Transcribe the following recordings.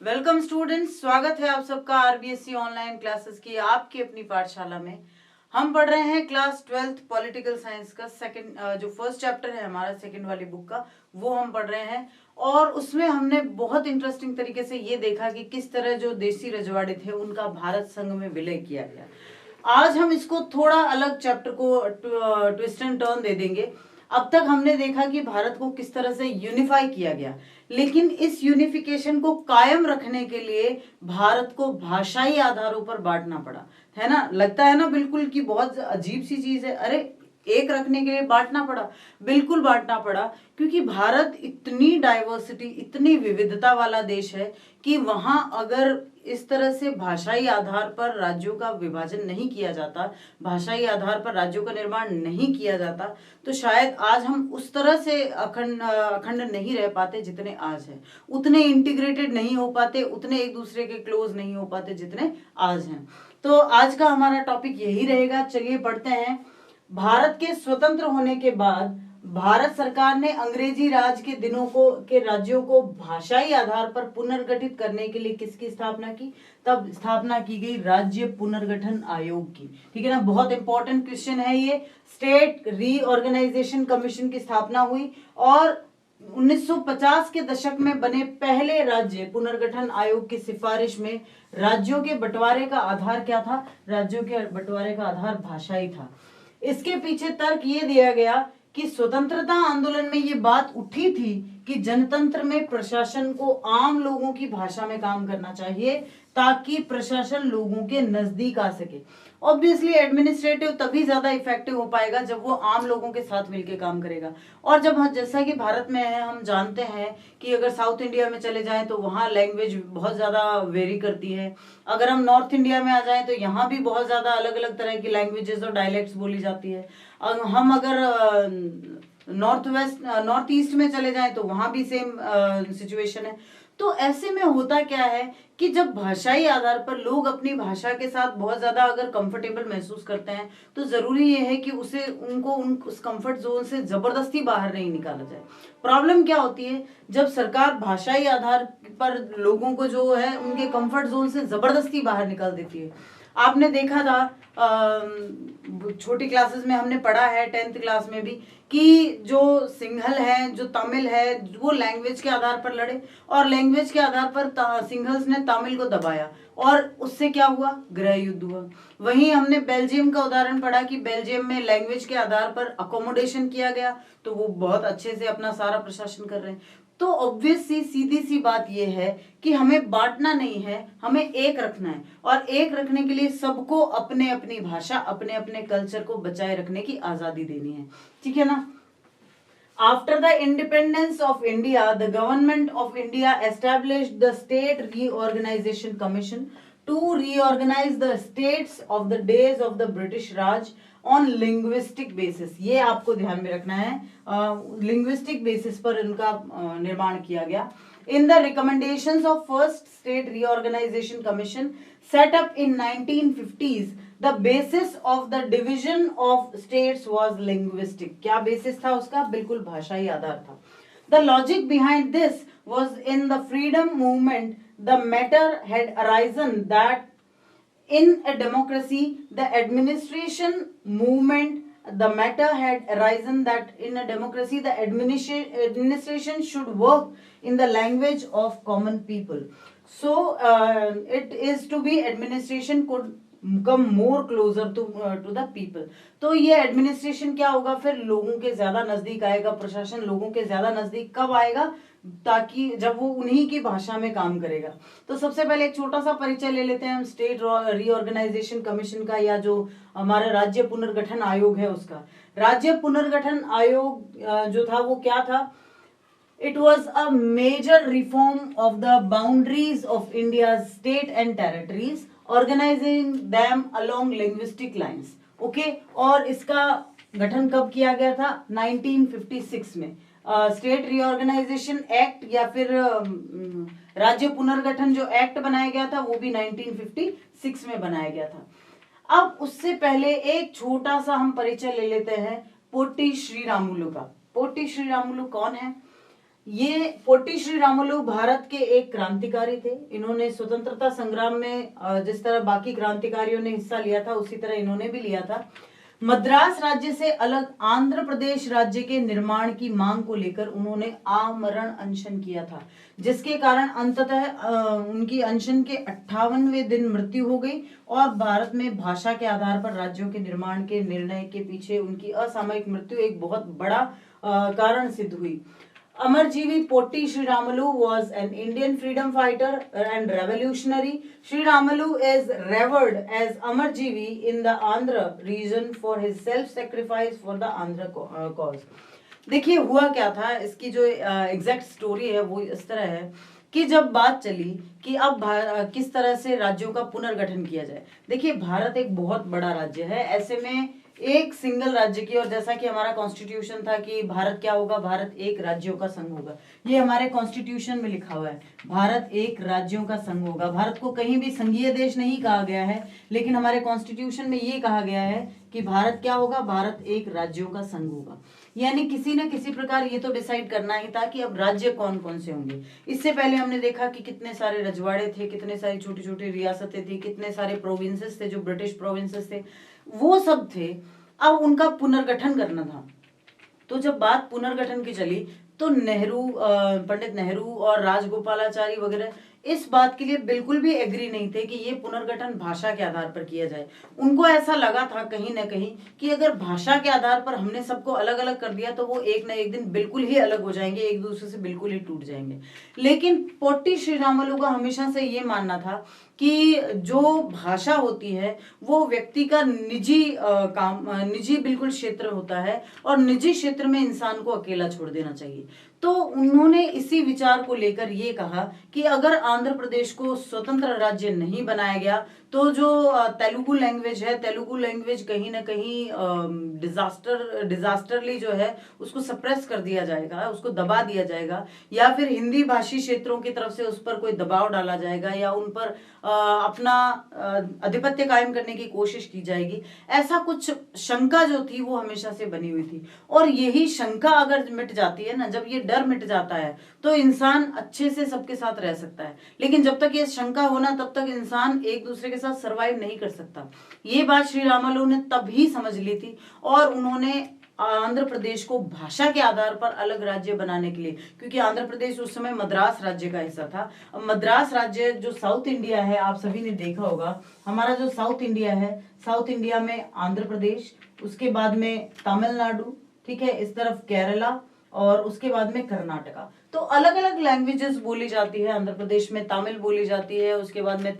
Welcome students, स्वागत है आप सबका आरबीएससी ऑनलाइन क्लासेस की आपकी अपनी पाठशाला में। हम पढ़ रहे हैं क्लास 12th पॉलिटिकल साइंस का सेकंड जो फर्स्ट चैप्टर है हमारा सेकंड वाली बुक का, वो हम पढ़ रहे हैं। और उसमें हमने बहुत इंटरेस्टिंग तरीके से ये देखा कि किस तरह जो देसी रजवाड़े थे उनका भारत संघ में विलय किया गया। आज हम इसको थोड़ा अलग चैप्टर को ट्विस्ट एंड टर्न दे देंगे। अब तक हमने देखा कि भारत को किस तरह से यूनिफाई किया गया, लेकिन इस यूनिफिकेशन को कायम रखने के लिए भारत को भाषाई आधारों पर बांटना पड़ा, है ना। लगता है ना बिल्कुल कि बहुत अजीब सी चीज है, अरे एक रखने के लिए बांटना पड़ा। बिल्कुल बांटना पड़ा, क्योंकि भारत इतनी डाइवर्सिटी, इतनी विविधता वाला देश है कि वहां अगर इस तरह से भाषाई आधार पर राज्यों का विभाजन नहीं किया जाता, भाषाई आधार पर राज्यों का निर्माण नहीं किया जाता, तो शायद आज हम उस तरह से अखंड नहीं रह पाते जितने आज हैं, उतने इंटीग्रेटेड नहीं हो पाते, उतने एक दूसरे के क्लोज नहीं हो पाते जितने आज हैं। तो आज का हमारा टॉपिक यही रहेगा। चलिए पढ़ते हैं। भारत के स्वतंत्र होने के बाद भारत सरकार ने अंग्रेजी राज के दिनों के राज्यों को भाषाई आधार पर पुनर्गठित करने के लिए किसकी स्थापना की? तब स्थापना की गई राज्य पुनर्गठन आयोग की। ठीक है ना, बहुत इंपॉर्टेंट क्वेश्चन है ये। स्टेट रीऑर्गेनाइजेशन कमीशन की स्थापना हुई और 1950 के दशक में बने पहले राज्य पुनर्गठन आयोग की सिफारिश में राज्यों के बंटवारे का आधार क्या था? राज्यों के बंटवारे का आधार भाषाई था। इसके पीछे तर्क ये दिया गया कि स्वतंत्रता आंदोलन में ये बात उठी थी कि जनतंत्र में प्रशासन को आम लोगों की भाषा में काम करना चाहिए ताकि प्रशासन लोगों के नजदीक आ सके। ऑब्वियसली एडमिनिस्ट्रेटिव तभी ज्यादा इफेक्टिव हो पाएगा जब वो आम लोगों के साथ मिलकर काम करेगा। और जब जैसा कि भारत में है, हम जानते हैं कि अगर साउथ इंडिया में चले जाएं तो वहाँ लैंग्वेज बहुत ज्यादा वेरी करती है। अगर हम नॉर्थ इंडिया में आ जाएं तो यहाँ भी बहुत ज्यादा अलग अलग तरह की लैंग्वेजेस और डायलेक्ट्स बोली जाती है। हम अगर नॉर्थ ईस्ट में चले जाएं तो वहां भी सेम सिचुएशन है। तो ऐसे में होता क्या है कि जब भाषाई आधार पर लोग अपनी भाषा के साथ बहुत ज्यादा अगर कंफर्टेबल महसूस करते हैं तो जरूरी ये है कि उस कंफर्ट जोन से जबरदस्ती बाहर नहीं निकाला जाए। प्रॉब्लम क्या होती है जब सरकार भाषाई आधार पर लोगों को जो है उनके कंफर्ट जोन से जबरदस्ती बाहर निकाल देती है। आपने देखा था छोटी क्लासेस में हमने पढ़ा है, 10th क्लास में भी, कि जो सिंघल है, जो तमिल है, वो लैंग्वेज के आधार पर लड़े और लैंग्वेज के आधार पर सिंघल्स ने तमिल को दबाया और उससे क्या हुआ? गृह युद्ध हुआ। वहीं हमने बेल्जियम का उदाहरण पढ़ा कि बेल्जियम में लैंग्वेज के आधार पर अकोमोडेशन किया गया, तो वो बहुत अच्छे से अपना सारा प्रशासन कर रहे हैं। तो ऑब्वियस सी सीधी सी बात यह है कि हमें बांटना नहीं है, हमें एक रखना है। और एक रखने के लिए सबको अपने अपनी भाषा, अपने अपने कल्चर को बचाए रखने की आजादी देनी है। ठीक है ना। After the independence of India, the government of India established the State Reorganization Commission to reorganize the states of the days of the British Raj on linguistic basis. ये आपको ध्यान में रखना है, linguistic basis पर इनका निर्माण किया गया। In the recommendations of First State Reorganization Commission set up in 1950s, the basis of the division of states was linguistic. क्या basis था उसका? बिल्कुल भाषाई आधार था। The logic behind this was in the freedom movement. The matter had arisen that in a democracy, the administration movement, the matter had arisen that in a democracy, the administration should work in the language of common people. So it is to be administration could come more closer to the people. तो ये administration क्या होगा? फिर लोगों के ज्यादा नजदीक आएगा, प्रशासन लोगों के ज्यादा नजदीक कब आएगा? ताकि जब वो उन्हीं की भाषा में काम करेगा। तो सबसे पहले एक छोटा सा परिचय ले लेते हैं हम स्टेट रीऑर्गेनाइजेशन कमीशन का, या जो हमारा राज्य पुनर्गठन आयोग है उसका। राज्य पुनर्गठन आयोग जो था वो क्या था? It was a major reform of the boundaries of India's state and territories, organizing them along linguistic lines. Okay? और इसका गठन कब किया गया था? 1956 में। स्टेट रीऑर्गेनाइजेशन एक्ट या फिर राज्य पुनर्गठन जो एक्ट बनाया गया था वो भी 1956 में बनाया गया था। अब उससे पहले एक छोटा सा हम परिचय ले लेते हैं पोट्टी श्रीरामुलु का। पोट्टी श्रीरामुलु कौन है? ये पोटी श्रीरामुलु भारत के एक क्रांतिकारी थे। इन्होंने स्वतंत्रता संग्राम में जिस तरह बाकी क्रांतिकारियों ने हिस्सा लिया था उसी तरह इन्होंने भी लिया था। मद्रास राज्य से अलग आंध्र प्रदेश राज्य के निर्माण की मांग को लेकर उन्होंने आमरण अनशन किया था, जिसके कारण अंततः उनकी अनशन के 58वें दिन मृत्यु हो गई और भारत में भाषा के आधार पर राज्यों के निर्माण के निर्णय के पीछे उनकी असामयिक मृत्यु एक बहुत बड़ा कारण सिद्ध हुई। Amarjeevi Potti Sriramalu was an Indian freedom fighter and revolutionary. Sriramalu is revered as Amarjeevi in the Andhra region for his self-sacrifice for the Andhra cause. देखिए हुआ क्या था, इसकी जो एग्जैक्ट स्टोरी है वो इस तरह है कि जब बात चली कि अब किस तरह से राज्यों का पुनर्गठन किया जाए। देखिए भारत एक बहुत बड़ा राज्य है, ऐसे में एक सिंगल राज्य की, और जैसा कि हमारा कॉन्स्टिट्यूशन था कि भारत क्या होगा, भारत एक राज्यों का संघ होगा। ये हमारे कॉन्स्टिट्यूशन में लिखा हुआ है, भारत एक राज्यों का संघ होगा। भारत को कहीं भी संघीय देश नहीं कहा गया है, लेकिन हमारे कॉन्स्टिट्यूशन में ये कहा गया है कि भारत क्या होगा, भारत एक राज्यों का संघ होगा। यानी किसी न किसी प्रकार ये तो डिसाइड करना ही था कि अब राज्य कौन कौन से होंगे। इससे पहले हमने देखा कि कितने सारे रजवाड़े थे, कितने सारी छोटी छोटी रियासतें थी, कितने सारे प्रोविंसेस थे जो ब्रिटिश प्रोविंसेस थे, वो सब थे। अब उनका पुनर्गठन करना था। तो जब बात पुनर्गठन की चली तो पंडित नेहरू और राजगोपालाचारी वगैरह इस बात के लिए बिल्कुल भी एग्री नहीं थे कि ये पुनर्गठन भाषा के आधार पर किया जाए। उनको ऐसा लगा था कहीं ना कहीं कि अगर भाषा के आधार पर हमने सबको अलग अलग कर दिया तो वो एक ना एक दिन बिल्कुल ही अलग हो जाएंगे, एक दूसरे से बिल्कुल ही टूट जाएंगे। लेकिन पोट्टी श्रीरामुलु का हमेशा से ये मानना था कि जो भाषा होती है वो व्यक्ति का निजी निजी बिल्कुल क्षेत्र होता है और निजी क्षेत्र में इंसान को अकेला छोड़ देना चाहिए। तो उन्होंने इसी विचार को लेकर ये कहा कि अगर आंध्र प्रदेश को स्वतंत्र राज्य नहीं बनाया गया तो जो तेलुगु लैंग्वेज है, तेलुगु लैंग्वेज कहीं ना कहीं डिजास्टरली जो है उसको सप्रेस कर दिया जाएगा, उसको दबा दिया जाएगा, या फिर हिंदी भाषी क्षेत्रों की तरफ से उस पर कोई दबाव डाला जाएगा या उन पर अपना आधिपत्य कायम करने की कोशिश की जाएगी। ऐसा कुछ शंका जो थी वो हमेशा से बनी हुई थी, और यही शंका अगर मिट जाती है ना, जब ये डर मिट जाता है तो इंसान अच्छे से सबके साथ रह सकता है। लेकिन जब तक ये शंका होना तब तक इंसान एक दूसरे के साथ सरवाइव नहीं कर सकता। ये बात श्रीरामुलु ने तभी समझ ली थी और उन्होंने आंध्र प्रदेश को भाषा के आधार पर अलग राज्य बनाने के लिए, क्योंकि आंध्र प्रदेश उस समय मद्रास राज्य का हिस्सा था। मद्रास राज्य जो साउथ इंडिया है, आप सभी ने देखा होगा, हमारा जो साउथ इंडिया है, साउथ इंडिया में आंध्र प्रदेश, उसके बाद में तमिलनाडु, ठीक है, इस तरफ केरला और उसके बाद में कर्नाटका। तो अलग अलग लैंग्वेजेस बोली जाती है। आंध्र प्रदेश में तमिल बोली जाती है, उसके बाद में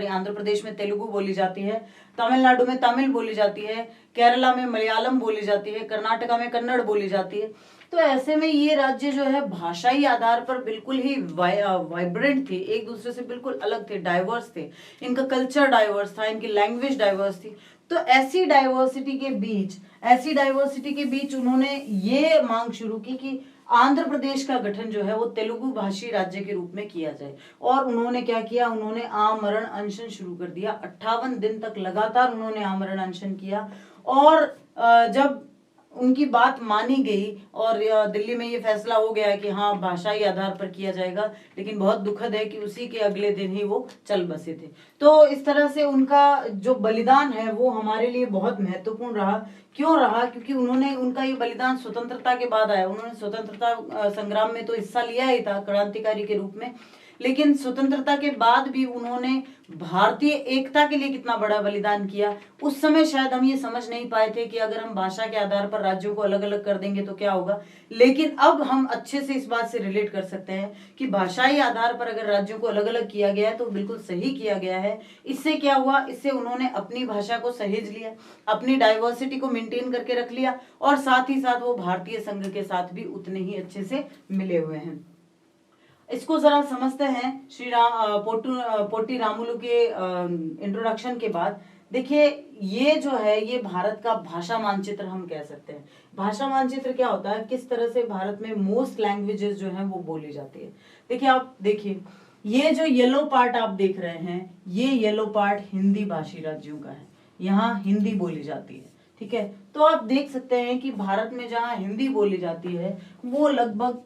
आंध्र प्रदेश में तेलुगु बोली जाती है, तमिलनाडु में तमिल बोली जाती है, केरला में मलयालम बोली जाती है, कर्नाटका में कन्नड़ बोली जाती है। तो ऐसे में ये राज्य जो है भाषाई आधार पर बिल्कुल ही वाइब्रेंट थे, एक दूसरे से बिल्कुल अलग थे, डाइवर्स थे, इनका कल्चर डाइवर्स था, इनकी लैंग्वेज डाइवर्स थी। तो ऐसी डाइवर्सिटी के बीच उन्होंने ये मांग शुरू की कि आंध्र प्रदेश का गठन जो है वो तेलुगु भाषी राज्य के रूप में किया जाए। और उन्होंने क्या किया, उन्होंने आमरण अनशन शुरू कर दिया। 58 दिन तक लगातार उन्होंने आमरण अनशन किया, और जब उनकी बात मानी गई और दिल्ली में ये फैसला हो गया कि हाँ भाषाई आधार पर किया जाएगा, लेकिन बहुत दुखद है कि उसी के अगले दिन ही वो चल बसे थे। तो इस तरह से उनका जो बलिदान है वो हमारे लिए बहुत महत्वपूर्ण रहा। क्यों रहा? क्योंकि उनका ये बलिदान स्वतंत्रता के बाद आया। उन्होंने स्वतंत्रता संग्राम में तो हिस्सा लिया ही था क्रांतिकारी के रूप में, लेकिन स्वतंत्रता के बाद भी उन्होंने भारतीय एकता के लिए कितना बड़ा बलिदान किया। उस समय शायद हम ये समझ नहीं पाए थे कि अगर हम भाषा के आधार पर राज्यों को अलग अलग कर देंगे तो क्या होगा, लेकिन अब हम अच्छे से इस बात से रिलेट कर सकते हैं कि भाषाई आधार पर अगर राज्यों को अलग अलग किया गया है तो बिल्कुल सही किया गया है। इससे क्या हुआ, इससे उन्होंने अपनी भाषा को सहेज लिया, अपनी डाइवर्सिटी को मेंटेन करके रख लिया, और साथ ही साथ वो भारतीय संघ के साथ भी उतने ही अच्छे से मिले हुए हैं। इसको जरा समझते हैं पोट्टी रामुलु के इंट्रोडक्शन के बाद। देखिए ये जो है ये भारत का भाषा मानचित्र हम कह सकते हैं। भाषा मानचित्र क्या होता है, किस तरह से भारत में मोस्ट लैंग्वेजेस जो हैं वो बोली जाती है। देखिए आप देखिए ये जो येलो पार्ट आप देख रहे हैं, ये येलो पार्ट हिंदी भाषी राज्यों का है, यहाँ हिंदी बोली जाती है, ठीक है। तो आप देख सकते हैं कि भारत में जहाँ हिंदी बोली जाती है वो लगभग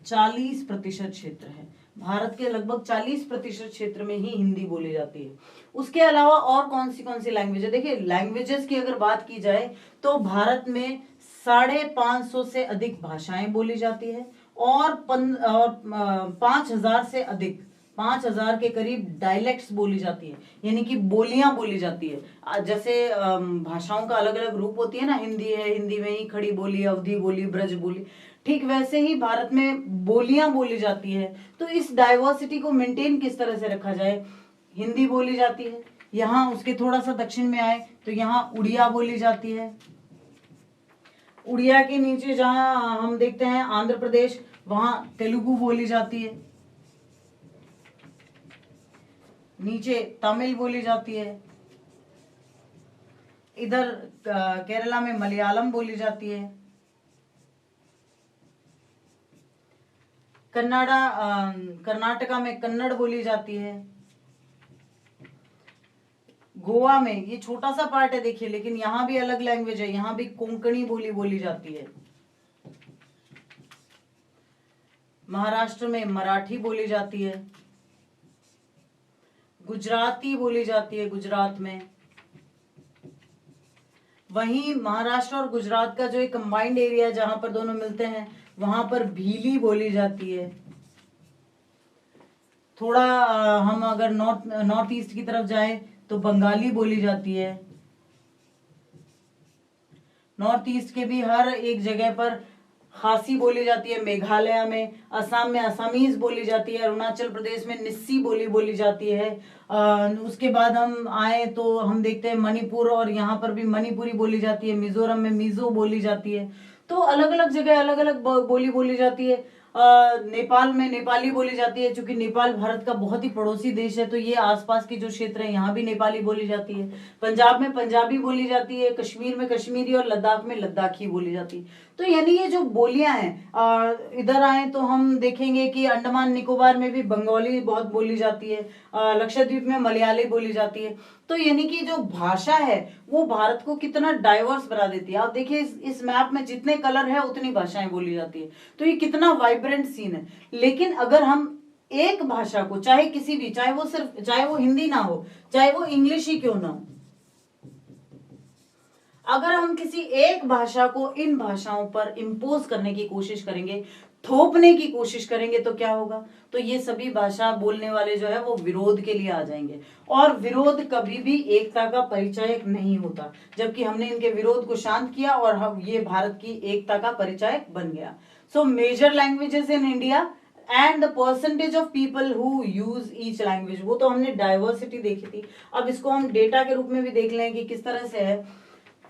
40% क्षेत्र है। भारत के लगभग 40% क्षेत्र में ही हिंदी बोली जाती है। उसके अलावा और कौन सी लैंग्वेज है? देखिए, लैंग्वेजेस की अगर बात की जाए तो भारत में 550 से अधिक भाषाएं बोली जाती है और 5000 से अधिक 5000 के करीब डायलेक्ट्स बोली जाती है, यानी कि बोलियां बोली जाती है। जैसे भाषाओं का अलग अलग रूप होती है ना, हिंदी है, हिंदी में ही खड़ी बोली, अवधी बोली, ब्रज बोली, ठीक वैसे ही भारत में बोलियां बोली जाती है। तो इस डाइवर्सिटी को मेंटेन किस तरह से रखा जाए? हिंदी बोली जाती है, यहाँ उसके थोड़ा सा दक्षिण में आए तो यहाँ उड़िया बोली जाती है। उड़िया के नीचे जहां हम देखते हैं आंध्र प्रदेश, वहां तेलुगु बोली जाती है। नीचे तमिल बोली जाती है। इधर केरला में मलयालम बोली जाती है। कर्नाटका में कन्नड़ बोली जाती है। गोवा में, ये छोटा सा पार्ट है देखिए, लेकिन यहाँ भी अलग लैंग्वेज है, यहाँ भी कोंकणी बोली जाती है। महाराष्ट्र में मराठी बोली जाती है। गुजराती बोली जाती है गुजरात में। वहीं महाराष्ट्र और गुजरात का जो एक कंबाइंड एरिया है जहां पर दोनों मिलते हैं, वहां पर भीली बोली जाती है। थोड़ा हम अगर नॉर्थ ईस्ट की तरफ जाएं तो बंगाली बोली जाती है। नॉर्थ ईस्ट के भी हर एक जगह पर खासी बोली जाती है। मेघालय में, असम में असमीज बोली जाती है। अरुणाचल प्रदेश में निस्सी बोली जाती है। उसके बाद हम आए तो हम देखते हैं मणिपुर, और यहाँ पर भी मणिपुरी बोली जाती है। मिजोरम में मिजो बोली जाती है। तो अलग अलग जगह अलग अलग बोली जाती है। नेपाल में नेपाली बोली जाती है, क्योंकि नेपाल भारत का बहुत ही पड़ोसी देश है, तो ये आसपास के जो क्षेत्र है यहाँ भी नेपाली बोली जाती है। पंजाब में पंजाबी बोली जाती है। कश्मीर में कश्मीरी और लद्दाख में लद्दाखी बोली जाती है। तो यानी ये जो बोलियां हैं, इधर आए तो हम देखेंगे कि अंडमान निकोबार में भी बंगाली बहुत बोली जाती है। लक्षद्वीप में मलयाली बोली जाती है। तो यानी कि जो भाषा है वो भारत को कितना डाइवर्स बना देती है। आप देखिए इस मैप में जितने कलर है उतनी भाषाएं बोली जाती है। तो ये कितना वाइब्रेंट सीन है। लेकिन अगर हम एक भाषा को, चाहे किसी भी, चाहे वो हिंदी ना हो, चाहे वो इंग्लिश ही क्यों ना हो, अगर हम किसी एक भाषा को इन भाषाओं पर इंपोज करने की कोशिश करेंगे, थोपने की कोशिश करेंगे, तो क्या होगा? तो ये सभी भाषा बोलने वाले जो है वो विरोध के लिए आ जाएंगे, और विरोध कभी भी एकता का परिचायक नहीं होता। जबकि हमने इनके विरोध को शांत किया और हम ये भारत की एकता का परिचायक बन गया। So major languages in India and the percentage of people who use each language, वो तो हमने डाइवर्सिटी देखी थी। अब इसको हम डेटा के रूप में भी देख लें कि किस तरह से है।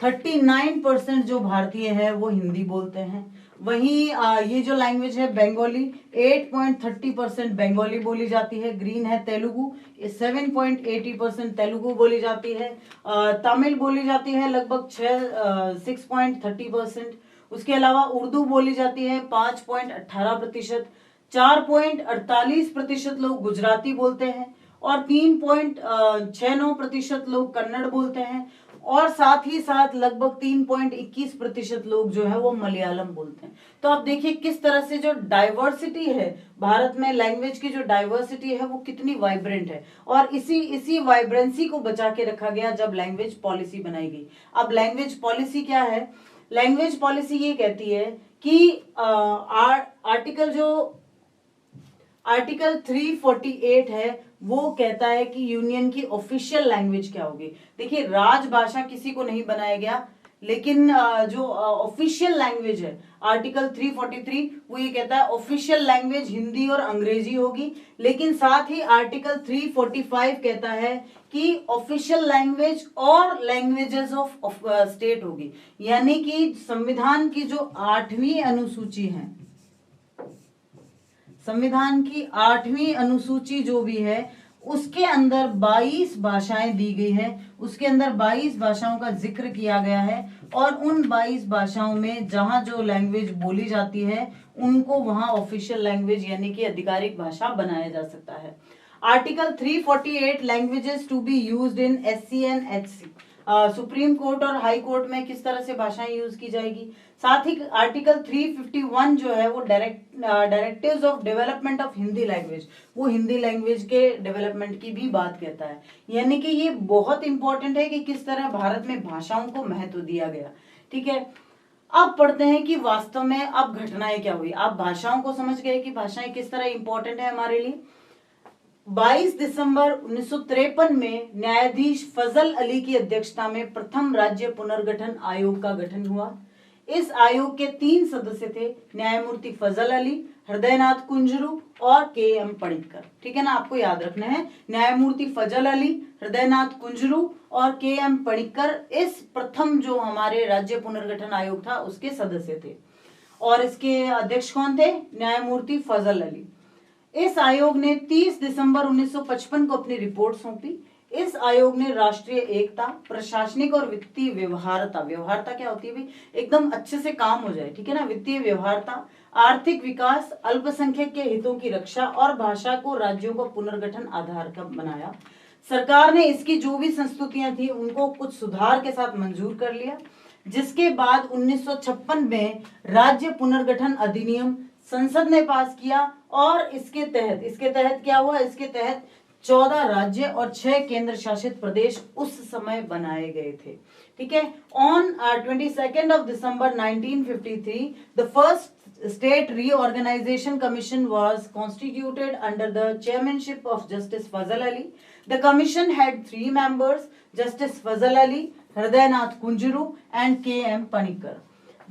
39% जो भारतीय है वो हिंदी बोलते हैं। वहीं ये जो लैंग्वेज है बंगाली, 8.30% बंगाली बोली जाती है। ग्रीन है तेलुगु, 7.80% तेलुगु बोली जाती है। तमिल बोली जाती है लगभग 6.30%। उसके अलावा उर्दू बोली जाती है 5.18%। 4.48% लोग गुजराती बोलते हैं और 3.69% लोग कन्नड़ बोलते हैं, और साथ ही साथ लगभग 3.21% लोग जो है वो मलयालम बोलते हैं। तो आप देखिए किस तरह से जो डाइवर्सिटी है भारत में, लैंग्वेज की जो डाइवर्सिटी है वो कितनी वाइब्रेंट है, और इसी वाइब्रेंसी को बचा के रखा गया जब लैंग्वेज पॉलिसी बनाई गई। अब लैंग्वेज पॉलिसी क्या है? लैंग्वेज पॉलिसी ये कहती है कि आर्टिकल 348 है, वो कहता है कि यूनियन की ऑफिशियल लैंग्वेज क्या होगी। देखिए, राजभाषा किसी को नहीं बनाया गया, लेकिन जो ऑफिशियल लैंग्वेज है आर्टिकल 343 वो ये कहता है ऑफिशियल लैंग्वेज हिंदी और अंग्रेजी होगी। लेकिन साथ ही आर्टिकल 345 कहता है कि ऑफिशियल लैंग्वेज और लैंग्वेजेस ऑफ स्टेट होगी। यानी कि संविधान की जो 8वीं अनुसूची है, संविधान की 8वीं अनुसूची जो भी है उसके अंदर 22 भाषाएं दी गई है। उसके अंदर 22 भाषाओं का जिक्र किया गया है, और उन 22 भाषाओं में जहां जो लैंग्वेज बोली जाती है उनको वहां ऑफिशियल लैंग्वेज यानी कि आधिकारिक भाषा बनाया जा सकता है। Article 348 languages to be used in SC and HC। Supreme court और हाई कोर्ट में किस तरह से भाषाएं यूज की जाएगी। साथ ही आर्टिकल 351 जो है वो directives of development of Hindi language, वो हिंदी लैंग्वेज के डेवलपमेंट की भी बात कहता है। यानी कि ये बहुत इंपॉर्टेंट है कि किस तरह भारत में भाषाओं को महत्व दिया गया। ठीक है, अब पढ़ते हैं कि वास्तव में अब घटनाएं क्या हुई। आप भाषाओं को समझ गए कि भाषाएं किस तरह इंपॉर्टेंट है हमारे लिए। 22 दिसंबर 1953 में न्यायाधीश फजल अली की अध्यक्षता में प्रथम राज्य पुनर्गठन आयोग का गठन हुआ। इस आयोग के 3 सदस्य थे, न्यायमूर्ति फजल अली, हृदयनाथ कुंजरू और के एम पणिक्कर। ठीक है ना, आपको याद रखना है, न्यायमूर्ति फजल अली, हृदयनाथ कुंजरू और के एम पणिक्कर इस प्रथम जो हमारे राज्य पुनर्गठन आयोग था उसके सदस्य थे। और इसके अध्यक्ष कौन थे? न्यायमूर्ति फजल अली। इस आयोग ने 30 दिसंबर 1955 को अपनी रिपोर्ट सौंपी। इस आयोग ने राष्ट्रीय एकता, प्रशासनिक और वित्तीय व्यवहारता, व्यवहारता क्या होती है भाई, एकदम अच्छे से काम हो जाए, ठीक है ना, वित्तीय व्यवहारता, आर्थिक विकास, अल्पसंख्यक के हितों की रक्षा और भाषा को राज्यों का पुनर्गठन आधार का बनाया। सरकार ने इसकी जो भी संस्तुतियां थी उनको कुछ सुधार के साथ मंजूर कर लिया, जिसके बाद 1956 में राज्य पुनर्गठन अधिनियम संसद ने पास किया और इसके तहत क्या हुआ, इसके तहत 14 राज्य और 6 केंद्र शासित प्रदेश उस समय बनाए गए थे। ठीक है, on 22 December 1953 the first state reorganisation commission was constituted under the chairmanship of justice Fazal Ali. The commission had 3 members, justice Fazal Ali, Hridaynath Kunzru and K M Panikkar.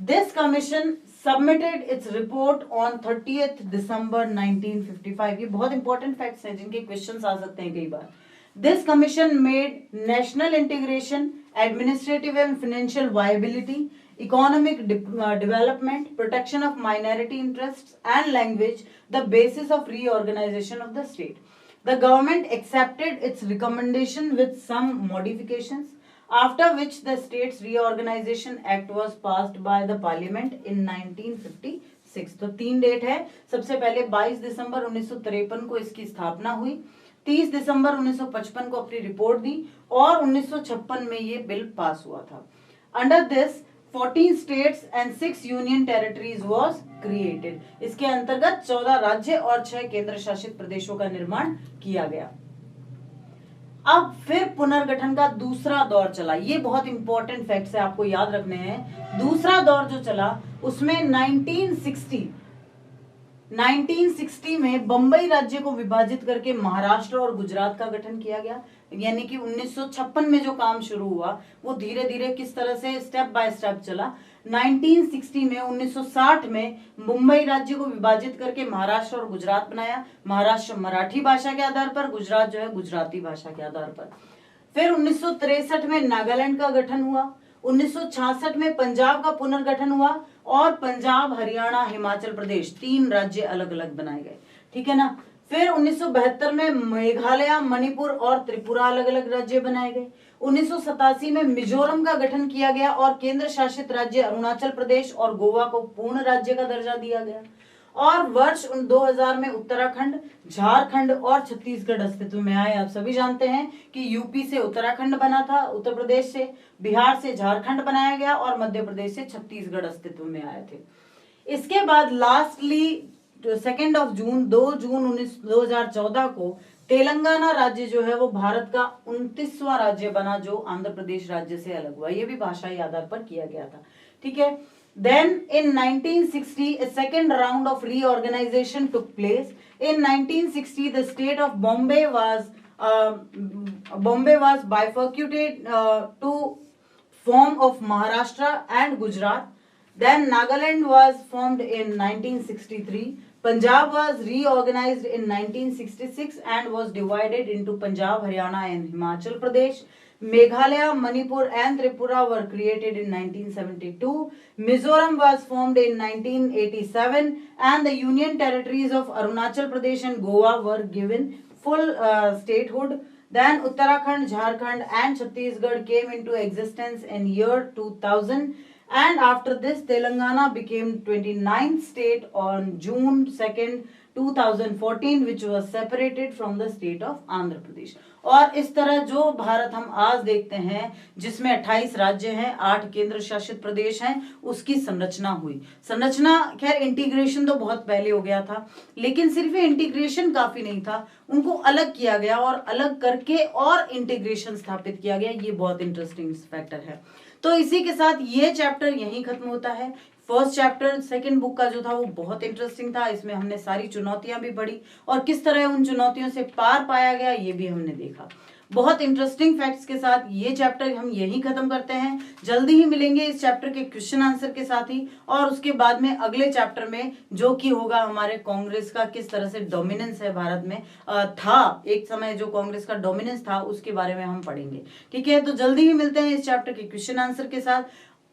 This commission submitted its report on 30th December 1955। ये बहुत इंपॉर्टेंट फैक्ट्स हैं जिनके questions आ सकते हैं कई बार। This commission made national integration, administrative and financial viability, economic development, protection of minority interests and language the basis of reorganization of the state. The government accepted its recommendation with some modifications, after which the States Reorganization Act was passed by the Parliament in 1956। तो 3 date है, सबसे पहले 22 December 1953 को इसकी स्थापना हुई, 30 दिसंबर 1955 को अपनी रिपोर्ट दी और 1956 में ये बिल पास हुआ था। Under this 14 states and 6 union territories was created. इसके अंतर्गत 14 राज्य और 6 केंद्र शासित प्रदेशों का निर्माण किया गया। अब फिर पुनर्गठन का दूसरा दौर चला। ये बहुत इंपॉर्टेंट फैक्ट्स है, आपको याद रखने हैं। दूसरा दौर जो चला उसमें 1960 में बंबई राज्य को विभाजित करके महाराष्ट्र और गुजरात का गठन किया गया। यानी कि 1956 में जो काम शुरू हुआ वो धीरे धीरे किस तरह से स्टेप बाय स्टेप चला। 1960 में 1960 में मुंबई राज्य को विभाजित करके महाराष्ट्र और गुजरात बनाया। महाराष्ट्र मराठी भाषा के आधार पर, गुजरात जो है गुजराती भाषा के आधार पर। फिर 1963 में नागालैंड का गठन हुआ, 1966 में पंजाब का पुनर्गठन हुआ और पंजाब, हरियाणा, हिमाचल प्रदेश 3 राज्य अलग अलग बनाए गए। ठीक है ना। फिर 1972 में मेघालय, मणिपुर और त्रिपुरा अलग अलग राज्य बनाए गए। 1987 में मिजोरम का गठन किया गया और केंद्र शासित राज्य अरुणाचल प्रदेश और गोवा को पूर्ण राज्य का दर्जा दिया गया। और वर्ष 2000 में उत्तराखंड, झारखंड और छत्तीसगढ़ अस्तित्व में आए। आप सभी जानते हैं कि यूपी से उत्तराखंड बना था, उत्तर प्रदेश से, बिहार से झारखंड बनाया गया और मध्य प्रदेश से छत्तीसगढ़ अस्तित्व में आए थे। इसके बाद लास्टली 2 जून 2014 को तेलंगाना राज्य जो है वो भारत का 29वां राज्य बना, जो आंध्र प्रदेश राज्य से अलग हुआ। ये भी भाषाई आधार पर किया गया था। ठीक है। Then in 1960 a second round of reorganization took place. In 1960 the state of Bombay was bifurcated to form of Maharashtra and Gujarat. Then Nagaland was formed in 1963. Punjab was reorganized in 1966 and was divided into Punjab, Haryana and Himachal Pradesh. Meghalaya, Manipur and Tripura were created in 1972. Mizoram was formed in 1987 and the union territories of Arunachal Pradesh and Goa were given full statehood. Then Uttarakhand, Jharkhand and Chhattisgarh came into existence in year 2000. And after this, Telangana became 29th state on June 2nd, 2014 which was separated from the state of Andhra Pradesh. और इस तरह जो भारत हम आज देखते हैं जिसमें 28 राज्य हैं, 8 केंद्र शासित प्रदेश हैं, उसकी संरचना हुई। संरचना खैर इंटीग्रेशन तो बहुत पहले हो गया था, लेकिन सिर्फ इंटीग्रेशन काफी नहीं था, उनको अलग किया गया और अलग करके और इंटीग्रेशन स्थापित किया गया। ये बहुत इंटरेस्टिंग फैक्टर है। तो इसी के साथ ये चैप्टर यहीं खत्म होता है। फर्स्ट चैप्टर सेकंड बुक का जो था वो बहुत इंटरेस्टिंग था। इसमें हमने सारी चुनौतियां भी पढ़ी और किस तरह उन चुनौतियों से पार पाया गया ये भी हमने देखा। बहुत इंटरेस्टिंग फैक्ट्स के साथ ये चैप्टर हम यहीं खत्म करते हैं। जल्दी ही मिलेंगे इस चैप्टर के क्वेश्चन आंसर के साथ ही, और उसके बाद में अगले चैप्टर में जो कि होगा हमारे कांग्रेस का किस तरह से डोमिनेंस है भारत में, था एक समय जो कांग्रेस का डोमिनेंस था, उसके बारे में हम पढ़ेंगे। ठीक है, तो जल्दी ही मिलते हैं इस चैप्टर के क्वेश्चन आंसर के साथ।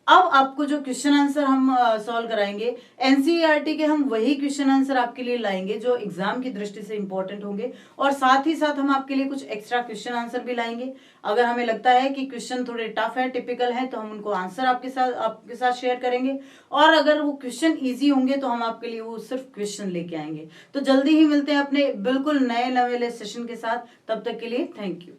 अब आपको जो क्वेश्चन आंसर हम सॉल्व कराएंगे एनसीईआरटी के, हम वही क्वेश्चन आंसर आपके लिए लाएंगे जो एग्जाम की दृष्टि से इंपॉर्टेंट होंगे, और साथ ही साथ हम आपके लिए कुछ एक्स्ट्रा क्वेश्चन आंसर भी लाएंगे। अगर हमें लगता है कि क्वेश्चन थोड़े टफ है, टिपिकल है, तो हम उनको आंसर आपके साथ शेयर करेंगे, और अगर वो क्वेश्चन ईजी होंगे तो हम आपके लिए वो सिर्फ क्वेश्चन लेके आएंगे। तो जल्दी ही मिलते हैं अपने बिल्कुल नए नवेले सेशन के साथ। तब तक के लिए थैंक यू।